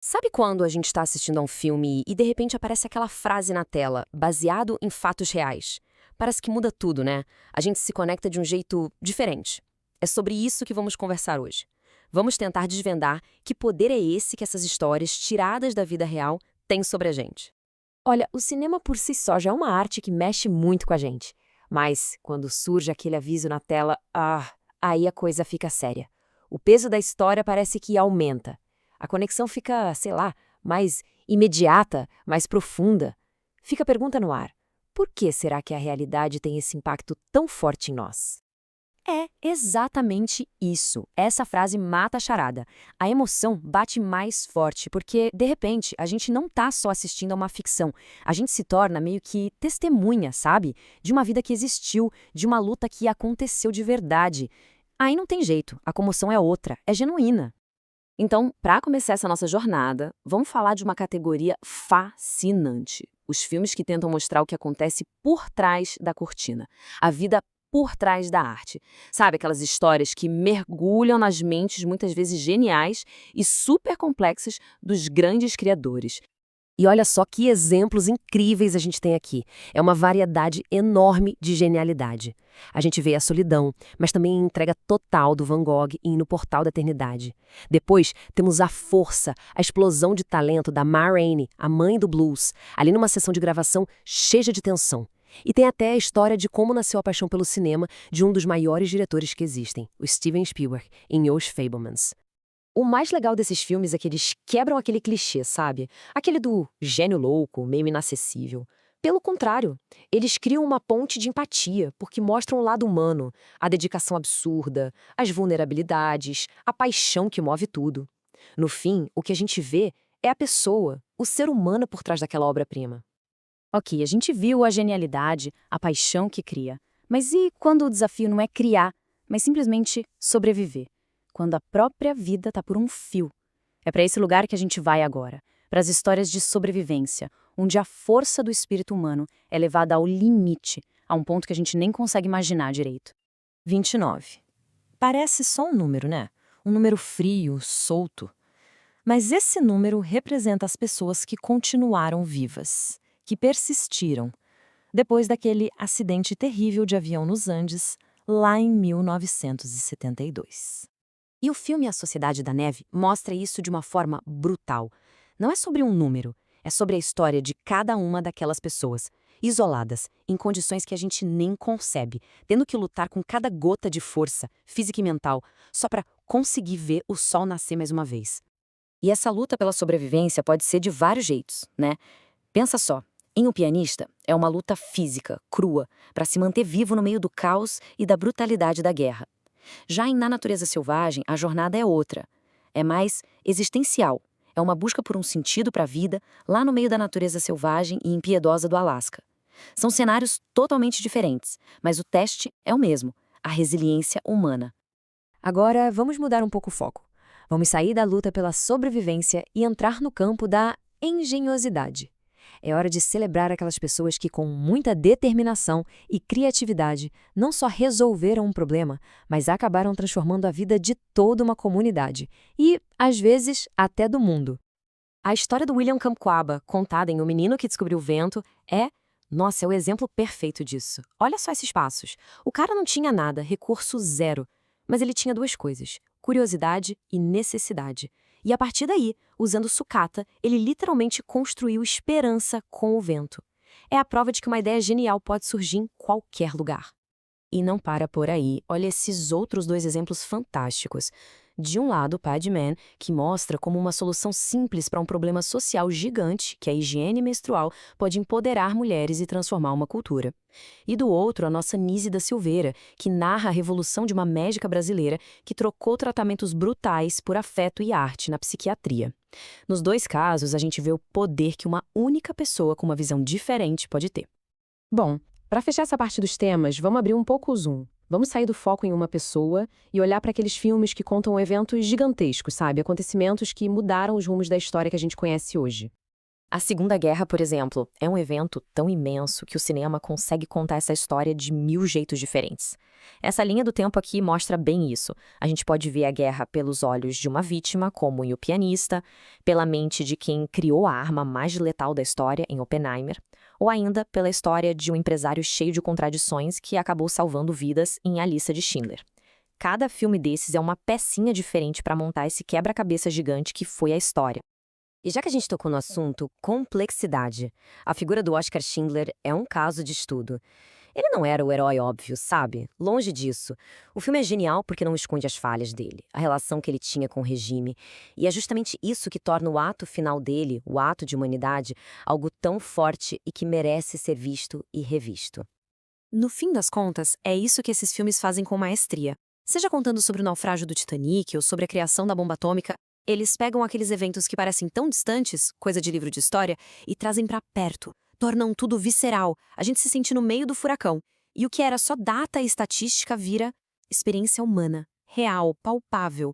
Sabe quando a gente está assistindo a um filme e de repente aparece aquela frase na tela, baseado em fatos reais? Parece que muda tudo, né? A gente se conecta de um jeito diferente. É sobre isso que vamos conversar hoje. Vamos tentar desvendar que poder é esse que essas histórias tiradas da vida real têm sobre a gente. Olha, o cinema por si só já é uma arte que mexe muito com a gente. Mas, quando surge aquele aviso na tela, aí a coisa fica séria. O peso da história parece que aumenta. A conexão fica, sei lá, mais imediata, mais profunda. Fica a pergunta no ar: por que será que a realidade tem esse impacto tão forte em nós? É exatamente isso. Essa frase mata a charada. A emoção bate mais forte, porque, de repente, a gente não tá só assistindo a uma ficção. A gente se torna meio que testemunha, sabe? De uma vida que existiu, de uma luta que aconteceu de verdade. Aí não tem jeito, a comoção é outra, é genuína. Então, para começar essa nossa jornada, vamos falar de uma categoria fascinante. Os filmes que tentam mostrar o que acontece por trás da cortina. A vida por trás da arte. Sabe, aquelas histórias que mergulham nas mentes muitas vezes geniais e super complexas dos grandes criadores. E olha só que exemplos incríveis a gente tem aqui. É uma variedade enorme de genialidade. A gente vê a solidão, mas também a entrega total do Van Gogh em No Portal da Eternidade. Depois, temos a força, a explosão de talento da Ma Rainey, a mãe do blues, ali numa sessão de gravação cheia de tensão. E tem até a história de como nasceu a paixão pelo cinema de um dos maiores diretores que existem, o Steven Spielberg, em Os Fabelmans. O mais legal desses filmes é que eles quebram aquele clichê, sabe? Aquele do gênio louco, meio inacessível. Pelo contrário, eles criam uma ponte de empatia, porque mostram o lado humano, a dedicação absurda, as vulnerabilidades, a paixão que move tudo. No fim, o que a gente vê é a pessoa, o ser humano por trás daquela obra-prima. Ok, a gente viu a genialidade, a paixão que cria. Mas e quando o desafio não é criar, mas simplesmente sobreviver? Quando a própria vida está por um fio. É para esse lugar que a gente vai agora, para as histórias de sobrevivência, onde a força do espírito humano é levada ao limite, a um ponto que a gente nem consegue imaginar direito. 29. Parece só um número, né? Um número frio, solto. Mas esse número representa as pessoas que continuaram vivas, que persistiram, depois daquele acidente terrível de avião nos Andes, lá em 1972. E o filme A Sociedade da Neve mostra isso de uma forma brutal. Não é sobre um número, é sobre a história de cada uma daquelas pessoas, isoladas, em condições que a gente nem concebe, tendo que lutar com cada gota de força, física e mental, só para conseguir ver o sol nascer mais uma vez. E essa luta pela sobrevivência pode ser de vários jeitos, né? Pensa só, em O Pianista, é uma luta física, crua, para se manter vivo no meio do caos e da brutalidade da guerra. Já em Na Natureza Selvagem, a jornada é outra. É mais existencial. É uma busca por um sentido para a vida lá no meio da natureza selvagem e impiedosa do Alasca. São cenários totalmente diferentes, mas o teste é o mesmo, a resiliência humana. Agora, vamos mudar um pouco o foco. Vamos sair da luta pela sobrevivência e entrar no campo da engenhosidade. É hora de celebrar aquelas pessoas que, com muita determinação e criatividade, não só resolveram um problema, mas acabaram transformando a vida de toda uma comunidade e, às vezes, até do mundo. A história do William Kamkwamba, contada em O Menino que Descobriu o Vento, é o exemplo perfeito disso. Olha só esses passos. O cara não tinha nada, recurso zero, mas ele tinha duas coisas: curiosidade e necessidade. E a partir daí, usando sucata, ele literalmente construiu esperança com o vento. É a prova de que uma ideia genial pode surgir em qualquer lugar. E não para por aí, olha esses outros dois exemplos fantásticos. De um lado, Padman, que mostra como uma solução simples para um problema social gigante, que é a higiene menstrual, pode empoderar mulheres e transformar uma cultura. E do outro, a nossa Nise da Silveira, que narra a revolução de uma médica brasileira que trocou tratamentos brutais por afeto e arte na psiquiatria. Nos dois casos, a gente vê o poder que uma única pessoa com uma visão diferente pode ter. Bom, para fechar essa parte dos temas, vamos abrir um pouco o zoom. Vamos sair do foco em uma pessoa e olhar para aqueles filmes que contam eventos gigantescos, sabe? Acontecimentos que mudaram os rumos da história que a gente conhece hoje. A Segunda Guerra, por exemplo, é um evento tão imenso que o cinema consegue contar essa história de 1000 jeitos diferentes. Essa linha do tempo aqui mostra bem isso. A gente pode ver a guerra pelos olhos de uma vítima, como em O Pianista, pela mente de quem criou a arma mais letal da história, em Oppenheimer, ou ainda pela história de um empresário cheio de contradições que acabou salvando vidas em A Lista de Schindler. Cada filme desses é uma pecinha diferente para montar esse quebra-cabeça gigante que foi a história. E já que a gente tocou no assunto complexidade, a figura do Oscar Schindler é um caso de estudo. Ele não era o herói óbvio, sabe? Longe disso. O filme é genial porque não esconde as falhas dele, a relação que ele tinha com o regime. E é justamente isso que torna o ato final dele, o ato de humanidade, algo tão forte e que merece ser visto e revisto. No fim das contas, é isso que esses filmes fazem com maestria. Seja contando sobre o naufrágio do Titanic ou sobre a criação da bomba atômica, eles pegam aqueles eventos que parecem tão distantes, coisa de livro de história, e trazem pra perto. Tornam tudo visceral, a gente se sente no meio do furacão. E o que era só data e estatística vira experiência humana, real, palpável.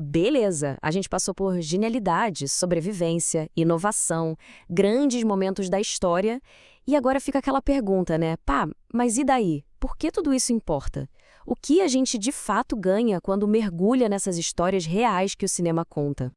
Beleza, a gente passou por genialidade, sobrevivência, inovação, grandes momentos da história, e agora fica aquela pergunta, né? Pá, mas e daí? Por que tudo isso importa? O que a gente de fato ganha quando mergulha nessas histórias reais que o cinema conta?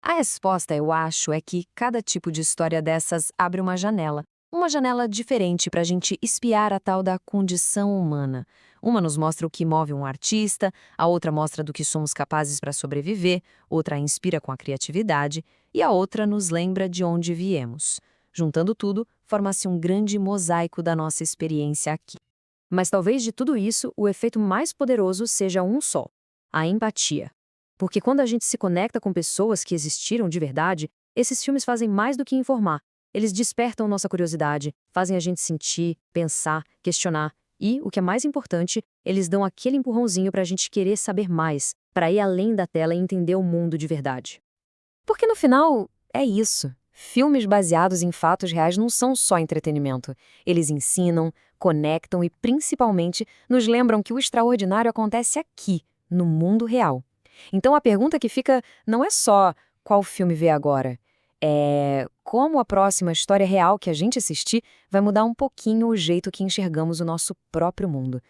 A resposta, eu acho, é que cada tipo de história dessas abre uma janela. Uma janela diferente para a gente espiar a tal da condição humana. Uma nos mostra o que move um artista, a outra mostra do que somos capazes para sobreviver, outra inspira com a criatividade e a outra nos lembra de onde viemos. Juntando tudo, forma-se um grande mosaico da nossa experiência aqui. Mas talvez de tudo isso, o efeito mais poderoso seja um só: a empatia. Porque quando a gente se conecta com pessoas que existiram de verdade, esses filmes fazem mais do que informar. Eles despertam nossa curiosidade, fazem a gente sentir, pensar, questionar e, o que é mais importante, eles dão aquele empurrãozinho para a gente querer saber mais, para ir além da tela e entender o mundo de verdade. Porque no final, é isso. Filmes baseados em fatos reais não são só entretenimento. Eles ensinam, conectam e, principalmente, nos lembram que o extraordinário acontece aqui, no mundo real. Então a pergunta que fica não é só qual filme ver agora, é como a próxima história real que a gente assistir vai mudar um pouquinho o jeito que enxergamos o nosso próprio mundo.